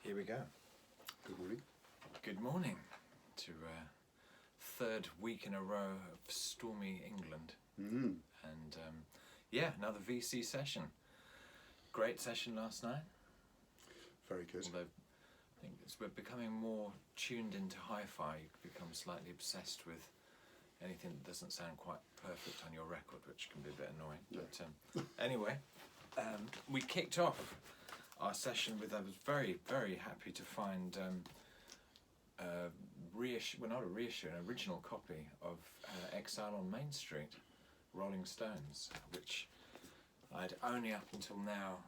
Here we go. Good morning. Good morning to third week in a row of stormy England. And yeah, another VC session. Great session last night. Very good. Although I think we're becoming more tuned into hi-fi. You become slightly obsessed with anything that doesn't sound quite perfect on your record, which can be a bit annoying. Yeah. But anyway, we kicked off our session with, I was very, very happy to find not a reissue, an original copy of Exile on Main Street, Rolling Stones, which I'd only up until now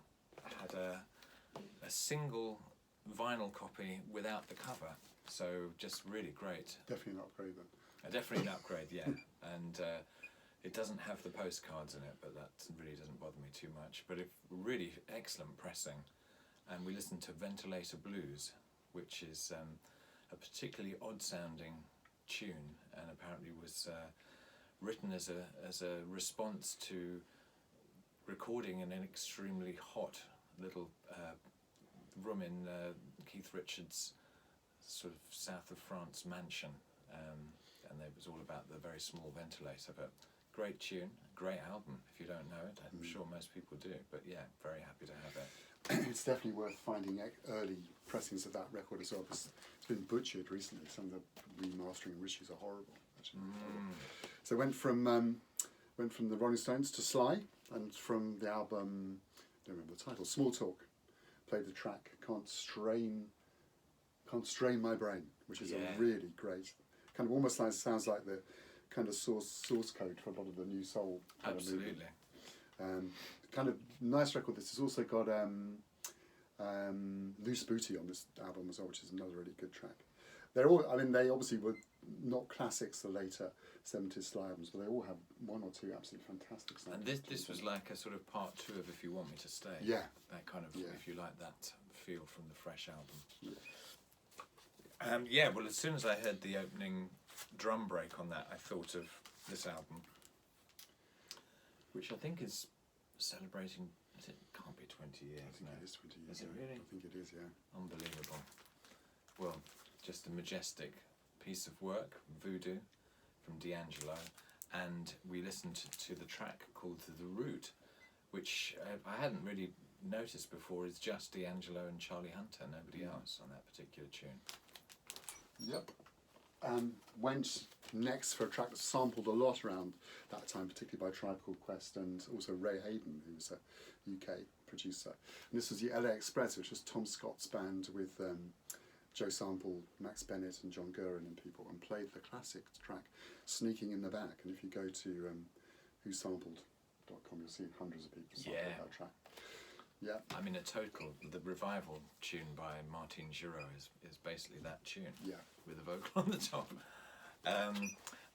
had a single vinyl copy without the cover, so just really great. Definitely an upgrade then. Definitely an upgrade, yeah. And it doesn't have the postcards in it, but that really doesn't bother me too much. But it really excellent pressing. And we listened to Ventilator Blues, which is a particularly odd-sounding tune, and apparently was written as a response to recording in an extremely hot little room in Keith Richards' sort of south of France mansion, and it was all about the very small ventilator. But great tune, great album. If you don't know it, I'm sure most people do. But yeah, very happy to have it. It's definitely worth finding early pressings of that record as well, because it's been butchered recently. Some of the remastering issues are horrible, actually. So went from the Rolling Stones to Sly, and from the album, I don't remember the title, Small Talk, played the track Can't Strain My Brain, which is a really great, kind of almost like, sounds like the kind of source code for a lot of the new soul kind Absolutely. of movement. Kind of nice record. This has also got Loose Booty on this album as well, which is another really good track. They're all, I mean, they obviously were not classics, the later 70s Sly albums, but they all have one or two absolutely fantastic songs. And this was like a sort of part two of If You Want Me to Stay. Yeah. That kind of, Yeah. if you like that feel from the fresh album. Yeah. Yeah, well, as soon as I heard the opening drum break on that, I thought of this album, which I think is celebrating, it can't be 20 years. I think it is 20 years. Is it really? I think it is, yeah. Unbelievable. Well, just a majestic piece of work, Voodoo, from D'Angelo, and we listened to the track called The Root, which I hadn't really noticed before is just D'Angelo and Charlie Hunter, nobody else on that particular tune. Yep. Went next for a track that sampled a lot around that time, particularly by Tribe Called Quest and also Ray Hayden, who was a UK producer. And this was the LA Express, which was Tom Scott's band with Joe Sample, Max Bennett and John Guerin and people, and played the classic track Sneaking in the Back. And if you go to whosampled.com, you'll see hundreds of people sampling that track. Yeah. I mean, the revival tune by Martin Giraud is basically that tune, with a vocal on the top.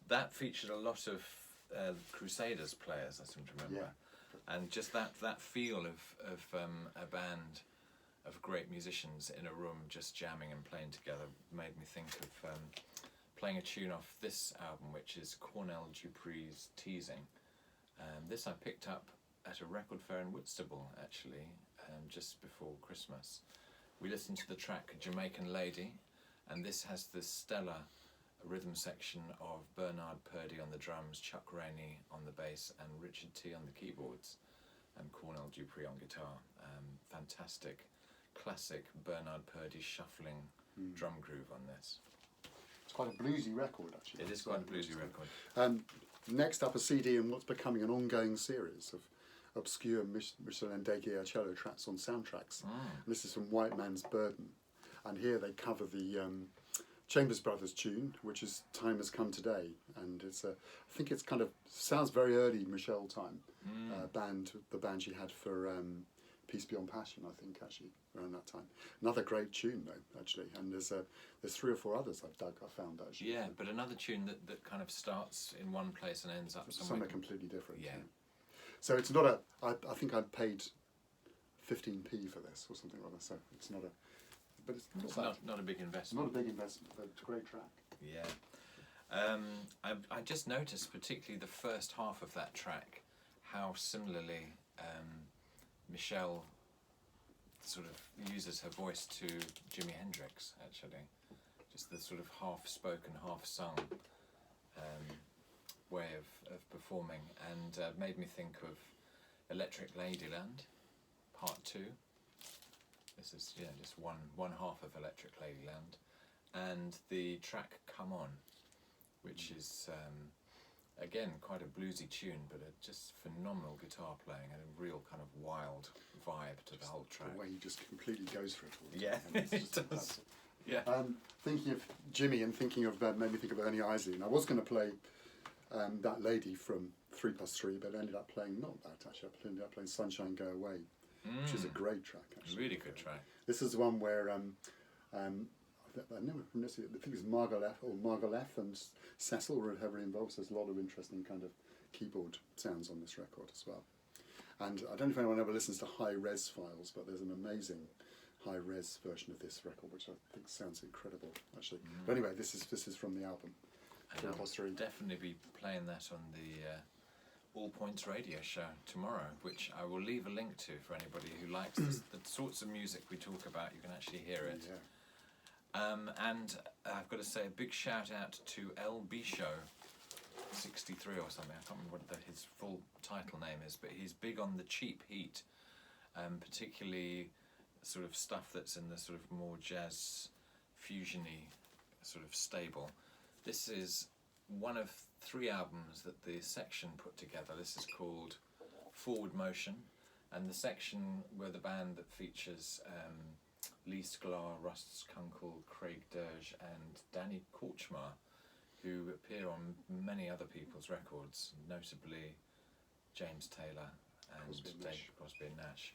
That featured a lot of Crusaders players, I seem to remember, and just that feel of a band of great musicians in a room just jamming and playing together made me think of playing a tune off this album, which is Cornell Dupree's Teasing. This I picked up at a record fair in Whitstable, actually, just before Christmas. We listened to the track Jamaican Lady, and this has the stellar rhythm section of Bernard Purdie on the drums, Chuck Rainey on the bass, and Richard T on the keyboards, and Cornell Dupree on guitar. Fantastic, classic Bernard Purdie shuffling drum groove on this. It's quite a bluesy record, actually. It is quite a bluesy record. Next up, a CD in what's becoming an ongoing series of obscure Michelin Deguiarcello tracks on soundtracks. And this is from White Man's Burden. And here they cover the Chambers Brothers tune, which is Time Has Come Today. And it's I think it's kind of, sounds very early Michelle time. The band she had for Peace Beyond Passion, I think, actually, around that time. Another great tune, though, actually. And there's 3 or 4 others I found, actually. Yeah, but another tune that kind of starts in one place and ends up somewhere completely different. Yeah. So it's not I think I'd paid 15p for this or something like that. So it's not but it's not a big investment. Not a big investment, but it's a great track. Yeah. I just noticed, particularly the first half of that track, how similarly Michelle sort of uses her voice to Jimi Hendrix, actually. Just the sort of half-spoken, half-sung way of performing, and made me think of Electric Ladyland, Part 2. This is just one half of Electric Ladyland, and the track Come On, which is again quite a bluesy tune, but a just phenomenal guitar playing and a real kind of wild vibe to the whole track. The way he just completely goes for it all. Yeah, it does. Yeah. Thinking of Jimmy and thinking of made me think of Ernie Isley, and I was going to play that lady from 3+3, but I ended up playing not that actually. I ended up playing Sunshine Go Away, which is a great track actually. Really good track. This is the one where I never necessarily, I think it's Margolef and Cecil were heavily involved. So there's a lot of interesting kind of keyboard sounds on this record as well. And I don't know if anyone ever listens to high-res files, but there's an amazing high-res version of this record, which I think sounds incredible, actually. But anyway, this is from the album. And I'll definitely be playing that on the All Points radio show tomorrow, which I will leave a link to for anybody who likes the sorts of music we talk about. You can actually hear it. Yeah. And I've got to say a big shout out to LB Show 63 or something. I can't remember what his full title name is, but he's big on the cheap heat, particularly sort of stuff that's in the sort of more jazz fusiony sort of stable. This is one of 3 albums that the section put together. This is called Forward Motion, and the section were the band that features Lee Sklar, Russ Kunkel, Craig Dirge and Danny Korchmar, who appear on many other people's records, notably James Taylor and David Crosby and Nash.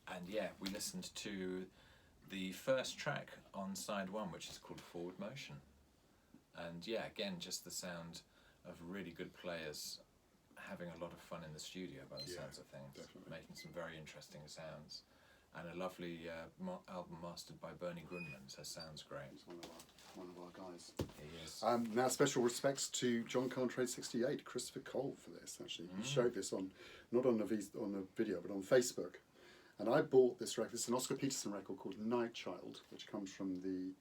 And yeah, we listened to the first track on side 1, which is called Forward Motion. And yeah, again, just the sound of really good players having a lot of fun in the studio by the sounds of things, definitely. Making some very interesting sounds. And a lovely album mastered by Bernie Grundman, so sounds great. He's one of our guys. He is. Now, special respects to John Carntrade 68, Christopher Cole for this, actually. He showed this not on the video, but on Facebook. And I bought this record. It's an Oscar Peterson record called Night Child, which comes from the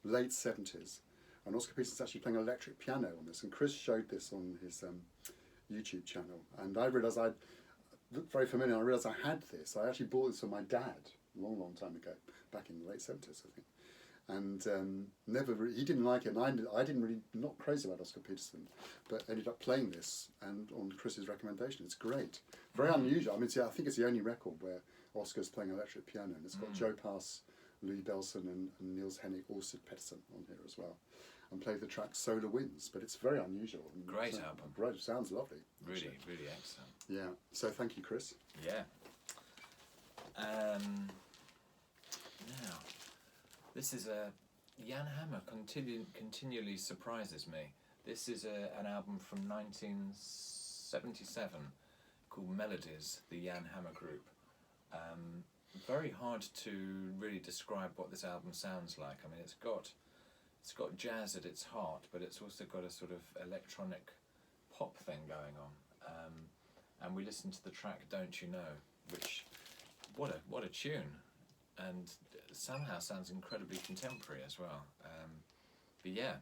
late 70s. And Oscar Peterson's actually playing electric piano on this. And Chris showed this on his YouTube channel. And I realised I looked very familiar. I realised I had this. I actually bought this for my dad a long, long time ago, back in the late 70s, I think. And he didn't like it, and I didn't really, not crazy about Oscar Peterson, but ended up playing this, and on Chris's recommendation. It's great. Very unusual. I mean, I think it's the only record where Oscar's playing electric piano, and it's got Joe Pass, Louis Belson, and Niels Henning Orsted Pettersson on here as well, and played the track Solar Winds, but it's very unusual. Great album. Great, it sounds lovely. Really, really excellent. Yeah, so thank you, Chris. Yeah. Now, this is Jan Hammer continually surprises me. This is an album from 1977 called Melodies, the Jan Hammer Group. Very hard to really describe what this album sounds like. I mean, it's got jazz at its heart, but it's also got a sort of electronic pop thing going on. And we listened to the track Don't You Know, which, what a tune, and somehow sounds incredibly contemporary as well. But yeah,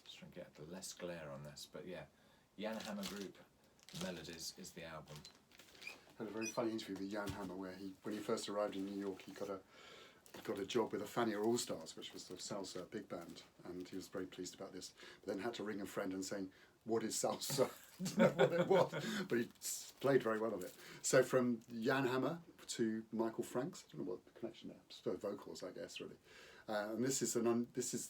just trying to get less glare on this, but yeah, Jan Hammer Group, Melodies is the album. I had a very funny interview with Jan Hammer where when he first arrived in New York, he got a job with the Fania All Stars, which was the salsa big band, and he was very pleased about this. But then had to ring a friend and saying, "What is salsa?" Didn't know what it was, but he played very well on it. So from Jan Hammer to Michael Franks, I don't know what the connection there. Just for vocals, I guess, really. And this is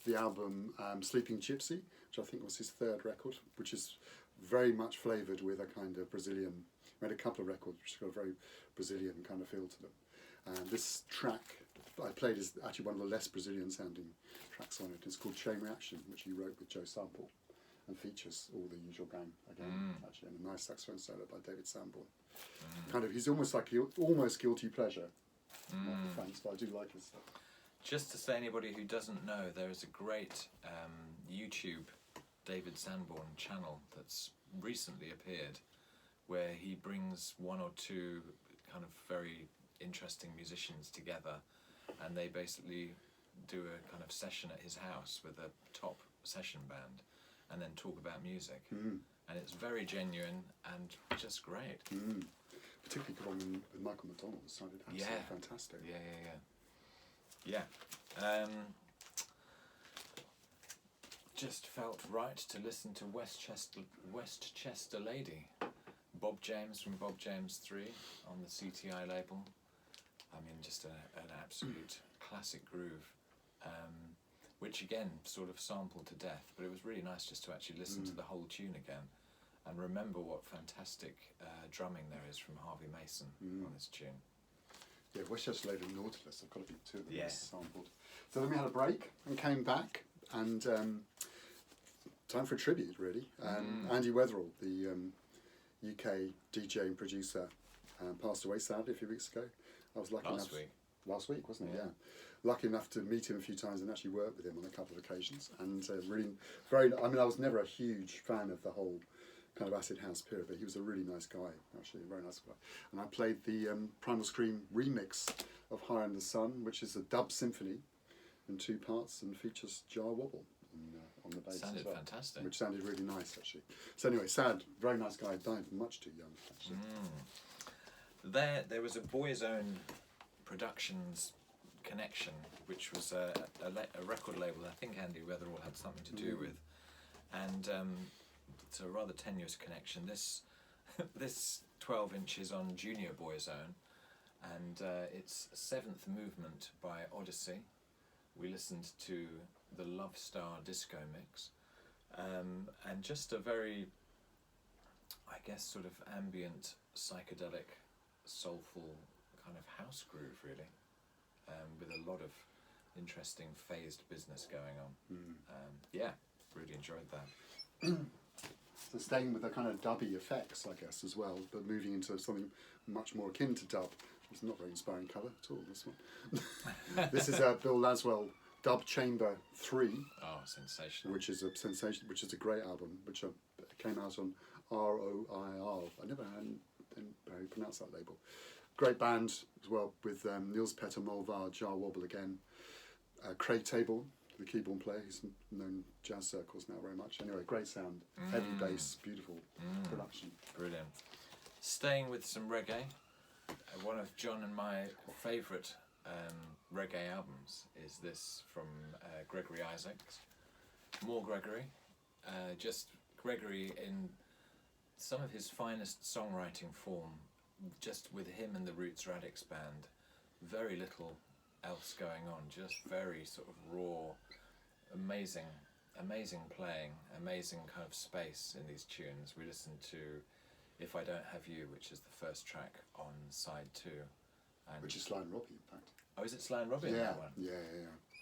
the album Sleeping Gypsy, which I think was his 3rd record, which is very much flavoured with a kind of Brazilian. He made a couple of records which got a very Brazilian kind of feel to them. And this track I played is actually one of the less Brazilian sounding tracks on it. It's called Chain Reaction, which he wrote with Joe Sample, and features all the usual gang again, actually, and a nice saxophone solo by David Sanborn. Kind of, he's almost guilty pleasure, Michael Franks, but I do like his stuff. Just to say, anybody who doesn't know, there is a great YouTube David Sanborn channel that's recently appeared, where he brings 1 or 2 kind of very interesting musicians together, and they basically do a kind of session at his house with a top session band, and then talk about music. And it's very genuine and just great. Particularly good one with Michael McDonald. It sounded absolutely fantastic. Yeah. Just felt right to listen to Westchester Lady. Bob James from Bob James 3 on the CTI label. I mean, just an absolute classic groove, which again sort of sampled to death, but it was really nice just to actually listen to the whole tune again and remember what fantastic drumming there is from Harvey Mason on this tune. Yeah, Westchester Lady and Nautilus, I've got to be two of them sampled. So then we had a break and came back, and time for a tribute, really. Andy Weatherall, the UK DJ and producer, passed away sadly a few weeks ago. I was lucky last week, wasn't it? Yeah. Lucky enough to meet him a few times and actually work with him on a couple of occasions. And really, I was never a huge fan of the whole kind of acid house period, but he was a really nice guy, actually, a very nice guy. And I played the Primal Scream remix of Higher in the Sun, which is a dub symphony in 2 parts and features Jar Wobble on the bass. Sounded fantastic. Which sounded really nice, actually. So anyway, sad, very nice guy, died much too young, actually. There was a Boy's Own Productions connection, which was a record label I think Andy Weatherall had something to do with, and it's a rather tenuous connection. This 12 inches on Junior Boy's Own, and it's 7th movement by Odyssey. We listened to the Love Star disco mix, and just a very, I guess, sort of ambient, psychedelic, soulful kind of house groove, really, with a lot of interesting phased business going on. Really enjoyed that. So staying with the kind of dubby effects, I guess, as well, but moving into something much more akin to dub. It's not very inspiring colour at all, this one. This is Bill Laswell Dub Chamber 3. Oh, sensational. Which is a great album, which came out on ROIR. I never didn't how you pronounce that label. Great band as well, with Niels Petter Molvar, Jar Wobble again, Craig Table, the keyboard player, he's known in jazz circles now very much. Anyway, great sound, heavy bass, beautiful production. Brilliant. Staying with some reggae, one of John and my favourite reggae albums is this from Gregory Isaacs. More Gregory, just Gregory in some of his finest songwriting form, just with him and the Roots Radix band, very little else going on, just very sort of raw, amazing playing, amazing kind of space in these tunes. We listened to If I Don't Have You, which is the first track on side 2. And which is Sly and Robbie, in fact. Oh, is it Sly and Robbie in that one? Yeah.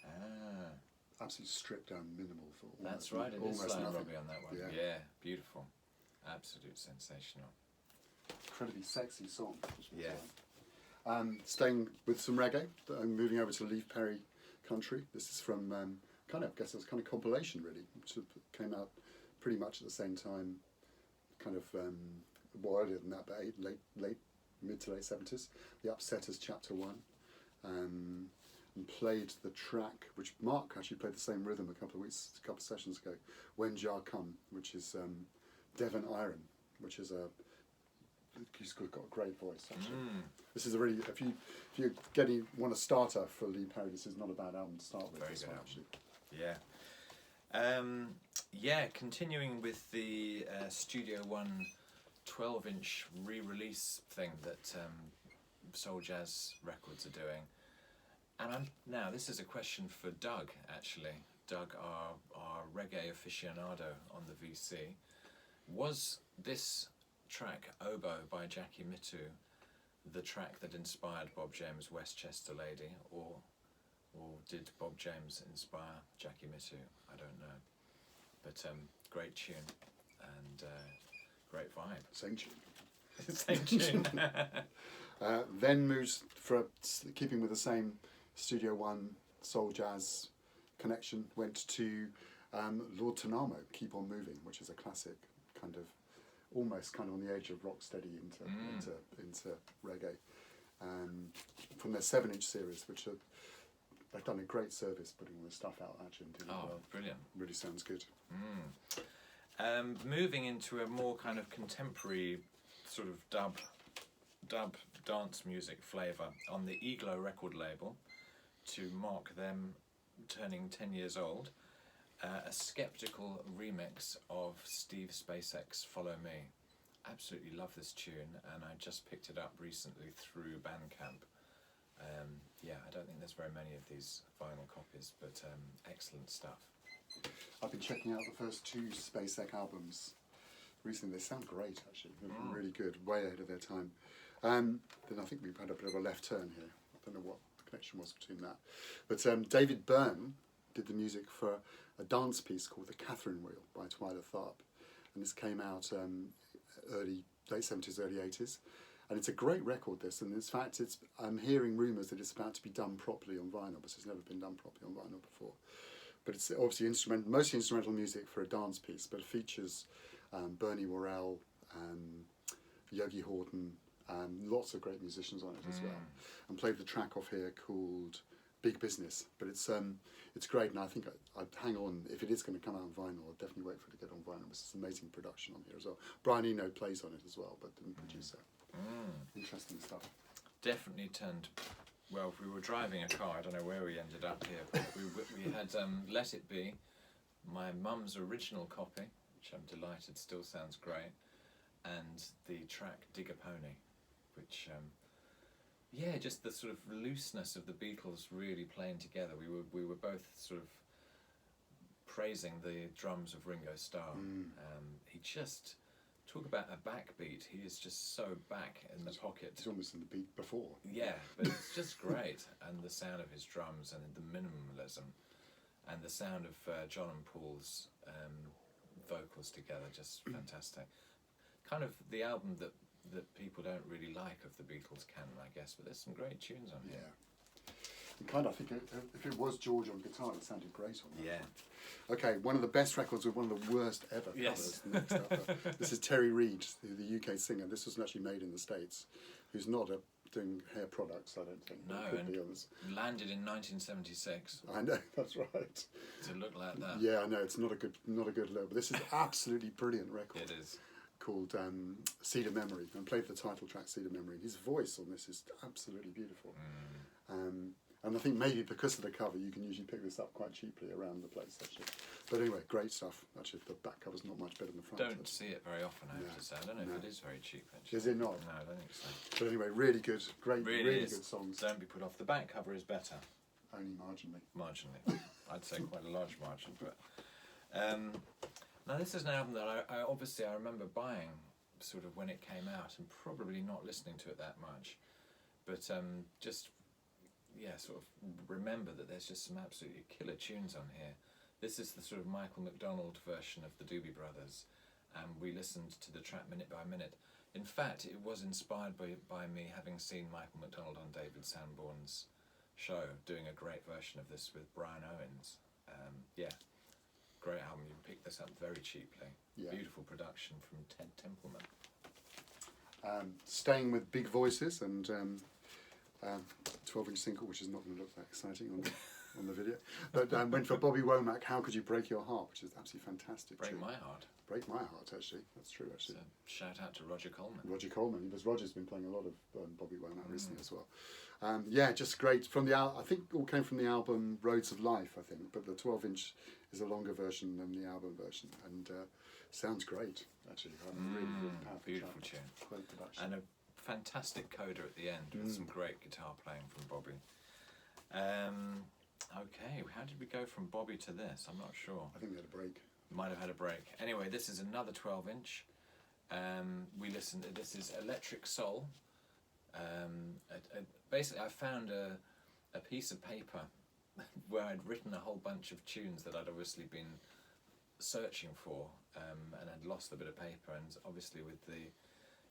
Ah. Absolutely stripped down minimal for That's right, it is Sly and Robbie on that one. Yeah, beautiful. Absolute sensational. Incredibly sexy song. Yeah. Staying with some reggae, moving over to Leaf Perry country. This is from I guess it was kind of compilation really, which came out pretty much at the same time, kind of earlier than that, but mid to late 70s. The Upsetters Chapter 1, and played the track which Mark actually played the same rhythm a couple of sessions ago, When Jar Come, which is Devon Iron, which is he's got a great voice actually. This is a really, if you want a starter for Lee Perry, this is not a bad album to start with. Very this good one, album. actually. Continuing with the Studio One 12-inch re-release thing that Soul Jazz Records are doing. And now this is a question for Doug, actually. Doug, our reggae aficionado on the VC. Was this track, Oboe by Jackie Mittoo, the track that inspired Bob James' Westchester Lady, or did Bob James inspire Jackie Mittoo? I don't know. But great tune and great vibe. Same tune. Same tune. Then moves, for keeping with the same Studio One soul jazz connection, went to Lord Tanamo, Keep On Moving, which is a classic, almost on the edge of rocksteady into reggae. from their 7-inch series, which they've done a great service putting all this stuff out actually. And doing it well. Brilliant. Really sounds good. Moving into a more kind of contemporary sort of dub dance music flavour on the Eglo record label to mark them turning 10 years old, a skeptical remix of Steve Spacek's Follow Me. Absolutely love this tune, and I just picked it up recently through Bandcamp. I don't think there's very many of these vinyl copies, but excellent stuff. I've been checking out the first 2 Spacek albums recently. They sound great, actually. They're really good, way ahead of their time. Then I think we've had a bit of a left turn here. I don't know what the connection was between that. But David Byrne did the music for a dance piece called The Catherine Wheel by Twyla Tharp. And this came out late 70s, early 80s. And it's a great record, this. And in fact, I'm hearing rumours that it's about to be done properly on vinyl, but it's never been done properly on vinyl before. But it's obviously mostly instrumental music for a dance piece, but it features Bernie Worrell, Yogi Horton, lots of great musicians on it as well. And played the track off here called Big Business. But it's great, and I think I'd hang on. If it is going to come out on vinyl, I'll definitely wait for it to get on vinyl. It's amazing production on here as well. Brian Eno plays on it as well, but didn't produce it. Interesting stuff. Definitely turned. Well, if we were driving a car, I don't know where we ended up here, but we had Let It Be, my mum's original copy, which I'm delighted still sounds great, and the track Dig a Pony, which, just the sort of looseness of the Beatles really playing together. We were both sort of praising the drums of Ringo Starr. He just... Talk about a backbeat. He is just so back in the pocket. It's almost in the beat before. Yeah, but it's just great. And the sound of his drums and the minimalism and the sound of John and Paul's vocals together, just fantastic. Kind of the album that people don't really like of the Beatles canon, I guess, but there's some great tunes on here. And kind of, I think if it was George on guitar, it sounded great on that. Yeah. Okay, one of the best records with one of the worst ever covers. Next up, this is Terry Reid, the UK singer. This was actually made in the States, who's not doing hair products, I don't think. No, and landed in 1976. I know, that's right. To look like that. Yeah, I know, it's not a good look, but this is absolutely brilliant record. It is. Called Cedar Memory, and played the title track Cedar Memory. His voice on this is absolutely beautiful. And I think maybe because of the cover, you can usually pick this up quite cheaply around the place, actually. But anyway, great stuff. Actually, the back cover's not much better than the front. Don't see it very often, I have to say. I don't know if it is very cheap, actually. Is it not? No, I don't think so. But anyway, really good. Really good songs. Don't be put off. The back cover is better. Only marginally. Marginally. I'd say quite a large margin. But now, this is an album that I remember buying sort of when it came out and probably not listening to it that much. But sort of remember that there's just some absolutely killer tunes on here. This is the sort of Michael McDonald version of the Doobie Brothers. We listened to the track minute by minute. In fact, it was inspired by me having seen Michael McDonald on David Sanborn's show doing a great version of this with Brian Owens. Great album. You can pick this up very cheaply. Yeah. Beautiful production from Ted Templeman. Staying with big voices and 12-inch single, which is not going to look that exciting on the video. But went for Bobby Womack, How Could You Break Your Heart, which is absolutely fantastic. Break My Heart. Break My Heart, actually. That's true, actually. So, shout out to Roger Coleman. Roger Coleman, because Roger's been playing a lot of Bobby Womack recently as well. Just great. From the I think all came from the album Roads of Life, I think, but the 12-inch is a longer version than the album version, and sounds great, actually. Really powerful, beautiful tune. Great production. And a fantastic coda at the end with some great guitar playing from Bobby. Okay, how did we go from Bobby to this? I'm not sure. I think we had a break. Might have had a break. Anyway, this is another 12-inch. We listened to, this is Electric Soul. Basically, I found a piece of paper where I'd written a whole bunch of tunes that I'd obviously been searching for and had lost a bit of paper, and obviously with the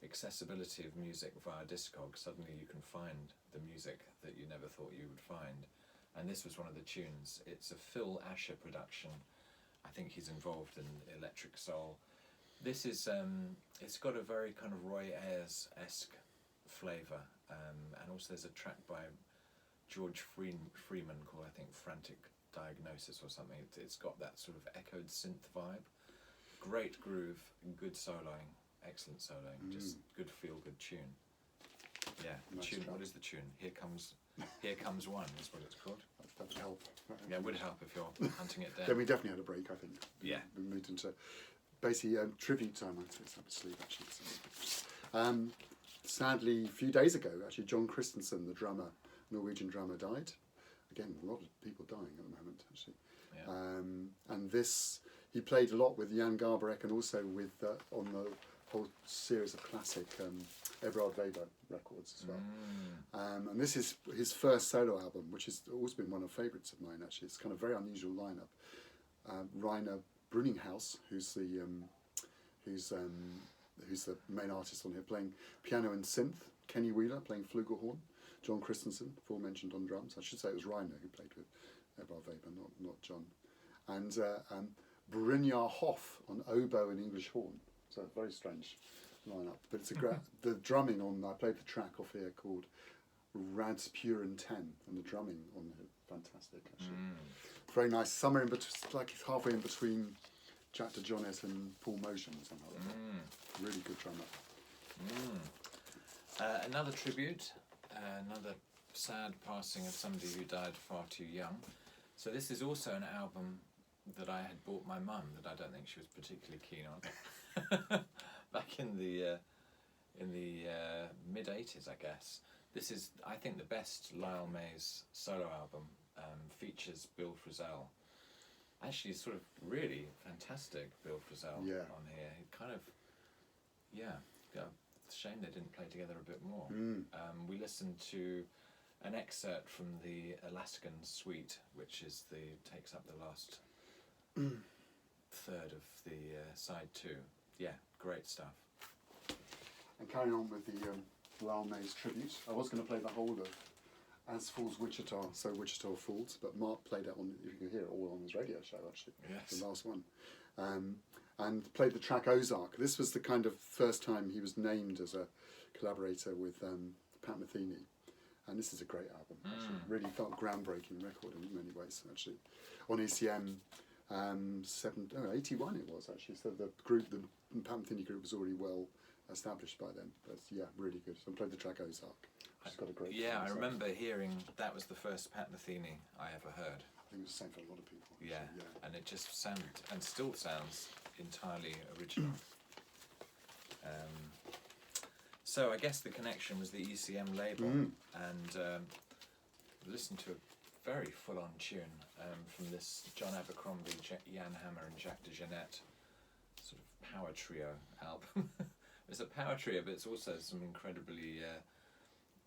accessibility of music via Discog, suddenly you can find the music that you never thought you would find. And this was one of the tunes. It's a Phil Asher production. I think he's involved in Electric Soul. This is, it's got a very kind of Roy Ayers-esque flavour and also there's a track by George Freeman called, I think, Frantic Diagnosis or something. It's got that sort of echoed synth vibe. Great groove, good soloing, excellent soloing, just good feel-good tune. Yeah, Nice tune. track. What is the tune? Here Comes One is what it's called. That would help. Yeah, it would help if you're hunting it down. Then we definitely had a break, I think. Yeah. We moved into basically tribute time. I took some sleep actually. So. Sadly, a few days ago, actually, John Christensen, the drummer, Norwegian drummer, died. Again, a lot of people dying at the moment, actually. Yeah. And this, he played a lot with Jan Garbarek and also with on the whole series of classic Everard Weber records as well. And this is his first solo album, which has always been one of the favourites of mine, actually. It's kind of a very unusual lineup. Rainer Bruninghaus, who's the main artist on here, playing piano and synth. Kenny Wheeler playing flugelhorn. John Christensen, aforementioned, on drums. I should say it was Rainer who played with Everard Weber, not John. And Brynjar Hoff on oboe and English horn. So a very strange lineup. But it's the drumming on, I played the track off here called Rad's Pure and 10, and the drumming on it, fantastic actually. Very nice, somewhere in between, like it's halfway in between Jack DeJohnette and Paul Motion or something like that. Really good drummer. Another tribute, another sad passing of somebody who died far too young. So this is also an album that I had bought my mum that I don't think she was particularly keen on. Back in the mid 80s, I guess. This is, I think, the best Lyle Mays solo album. Features Bill Frisell. Actually, sort of really fantastic Bill Frisell on here. He kind of, it's a shame they didn't play together a bit more. We listened to an excerpt from the Alaskan Suite, which takes up the last third of the side 2. Yeah, great stuff. And carrying on with the Lyle Mays tribute, I was going to play the whole of As Falls Wichita, So Wichita Falls, but Mark played it on, if you can hear it, all on his radio show actually, yes. The last one. And played the track Ozark. This was the kind of first time he was named as a collaborator with Pat Metheny. And this is a great album, actually. Really felt groundbreaking record in many ways, actually. On ECM 81 it was, actually. So the group, the Pat Metheny group was already well established by then. But yeah, really good. So I played the track Ozark. It's got a great I remember hearing that was the first Pat Metheny I ever heard. I think it was the same for a lot of people. Yeah, and it just sounded, and still sounds, entirely original. So I guess the connection was the ECM label, and listened to a very full-on tune from this John Abercrombie, Jan Hammer and Jack DeJohnette sort of power trio album. It's a power trio, but it's also some incredibly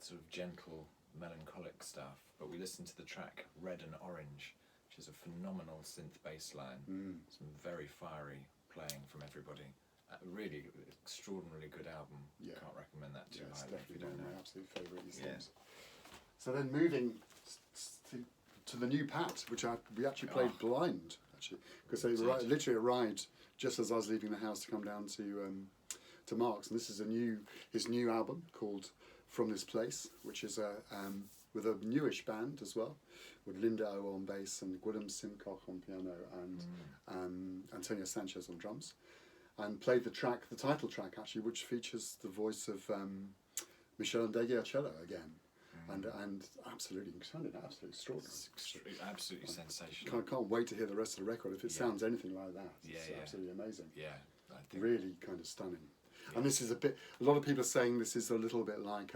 sort of gentle, melancholic stuff. But we listened to the track Red and Orange, which is a phenomenal synth bass line, some very fiery playing from everybody. Really extraordinarily good album. Can't recommend that too highly if you don't know. It's definitely one of my absolute favourite ECMs. So then moving to the new Pat, which we actually played blind, actually, because they literally arrived just as I was leaving the house to come down to Mark's, and this is his new album called From This Place, which is with a newish band as well, with Linda O on bass and Willem Simcock on piano and Antonio Sanchez on drums, and played the title track actually, which features the voice of Michel Ndegeya cello again, and absolutely sounded absolutely extraordinary. Absolutely sensational. Can't wait to hear the rest of the record. If it sounds anything like that, it's absolutely amazing. Yeah, I think really kind of stunning. And this is a lot of people are saying this is a little bit like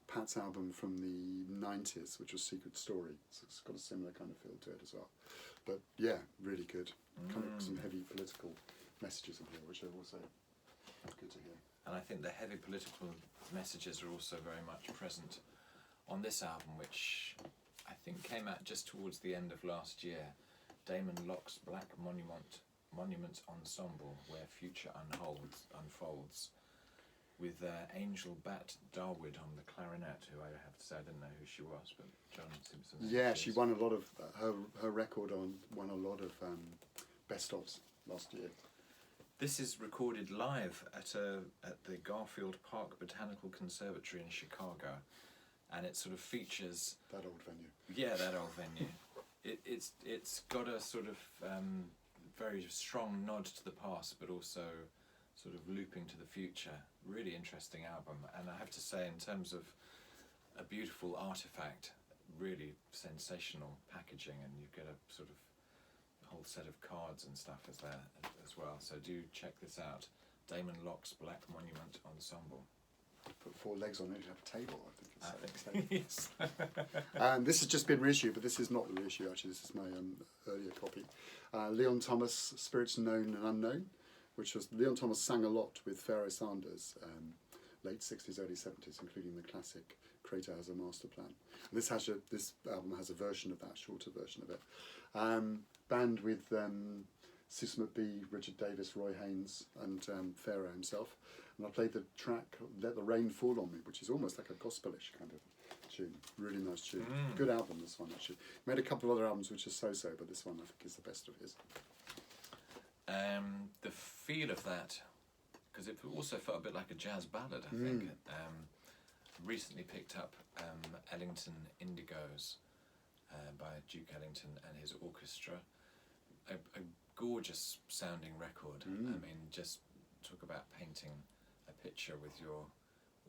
Pat's album from the 90s, which was Secret Story. So it's got a similar kind of feel to it as well. But yeah, really good. Kind of some heavy political messages in here, which are also good to hear. And I think the heavy political messages are also very much present on this album, which I think came out just towards the end of last year. Damon Locke's Black Monument Ensemble, Where Future Unfolds, with Angel Bat Darwood on the clarinet, who I have to say I didn't know who she was, but John Simpson. Yeah, she won a lot of her record won a lot of best ofs last year. This is recorded live at the Garfield Park Botanical Conservatory in Chicago, and it sort of features that old venue. Yeah, that old venue. It's got a sort of very strong nod to the past, but also sort of looping to the future. Really interesting album, and I have to say, in terms of a beautiful artifact, really sensational packaging, and you get a sort of whole set of cards and stuff as well. So do check this out. Damon Locke's Black Monument Ensemble. Put 4 legs on it, you have a table, I think it's And this has just been reissued, but this is not the reissue actually, this is my earlier copy. Leon Thomas, Spirits Known and Unknown, which was, Leon Thomas sang a lot with Pharoah Sanders, late 60s, early 70s, including the classic Creator Has a Master Plan. And this album has a version of that, shorter version of it. Band with Sis McBee, Richard Davis, Roy Haynes, and Pharoah himself. And I played the track Let the Rain Fall on Me, which is almost like a gospelish kind of tune. Really nice tune. Good album, this one, actually. Made a couple of other albums which are so-so, but this one I think is the best of his. The feel of that, because it also felt a bit like a jazz ballad, I think. Recently picked up Ellington Indigos by Duke Ellington and his orchestra. A gorgeous sounding record. I mean, just talk about painting a picture with your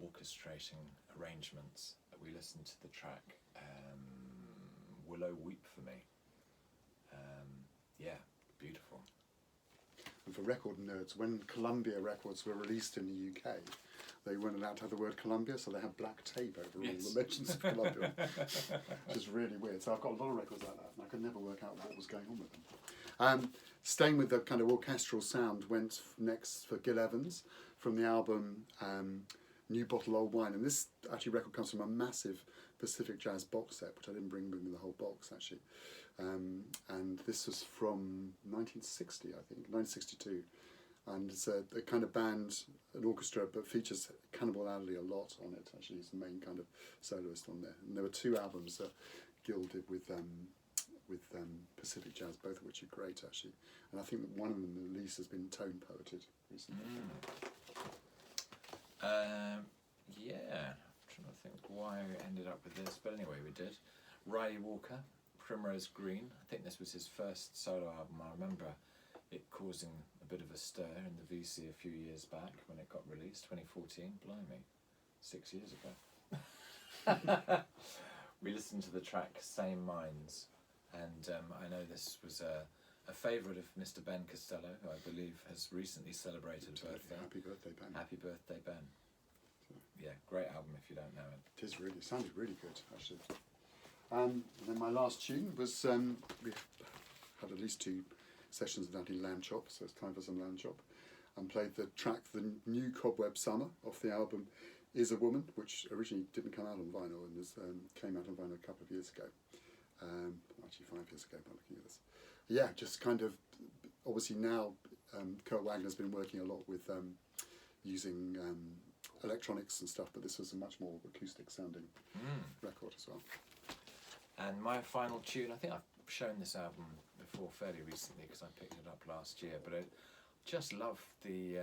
orchestrating arrangements. We listened to the track Willow Weep for Me. Yeah, beautiful. And for record nerds, when Columbia records were released in the UK, they weren't allowed to have the word Columbia, so they had black tape over all the mentions of Columbia, which is really weird. So I've got a lot of records like that, and I could never work out what was going on with them. Staying with the kind of orchestral sound, went next for Gil Evans from the album New Bottle Old Wine, and this actually record comes from a massive Pacific Jazz box set, which I didn't bring with me the whole box actually. And this was from 1960, I think, 1962. And it's a kind of band, an orchestra, but features Cannibal Adderley a lot on it. Actually, he's the main kind of soloist on there. And there were 2 albums that Gil did with Pacific Jazz, both of which are great actually. And I think that one of them at least has been tone poeted recently. Yeah, I'm trying to think why I ended up with this, but anyway, we did. Riley Walker, Primrose Green. I think this was his first solo album. I remember it causing a bit of a stir in the VC a few years back when it got released, 2014, blimey, 6 years ago. We listened to the track Same Minds, and I know this was a favourite of Mr. Ben Costello, who I believe has recently celebrated birthday. Happy birthday, Ben. Happy birthday, Ben. Yeah, great album if you don't know it. It is really, sounded really good actually. And then my last tune was, we had at least 2 sessions of that in Lamb Chop, so it's time for some Lamb Chop, and played the track The New Cobweb Summer off the album Is a Woman, which originally didn't come out on vinyl and came out on vinyl a couple of years ago. Actually 5 years ago by looking at this. Yeah, just kind of, obviously now Kurt Wagner's been working a lot with using electronics and stuff, but this was a much more acoustic sounding record as well. And my final tune, I think I've shown this album before fairly recently because I picked it up last year, but I just love the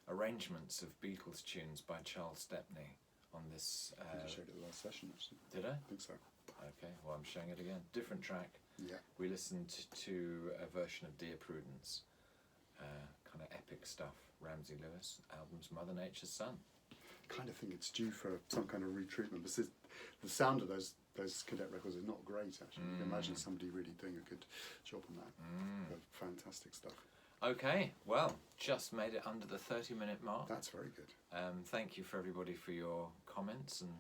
arrangements of Beatles tunes by Charles Stepney on this. I think you showed it the last session actually. Did I? I think so. Okay, well I'm showing it again. Different track. Yeah. We listened to a version of Dear Prudence, kind of epic stuff. Ramsey Lewis, album's Mother Nature's Son. Kind of think it's due for some kind of retreatment. This is, the sound of those cadet records is not great actually. You can imagine somebody really doing a good job on that. Fantastic stuff. Okay, well, just made it under the 30-minute mark. That's very good. Thank you for everybody for your comments and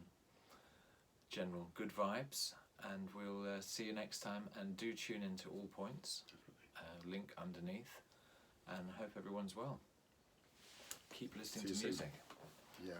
general good vibes, and we'll see you next time, and do tune into All Points, link underneath, and hope everyone's well. Keep listening to music. Yeah.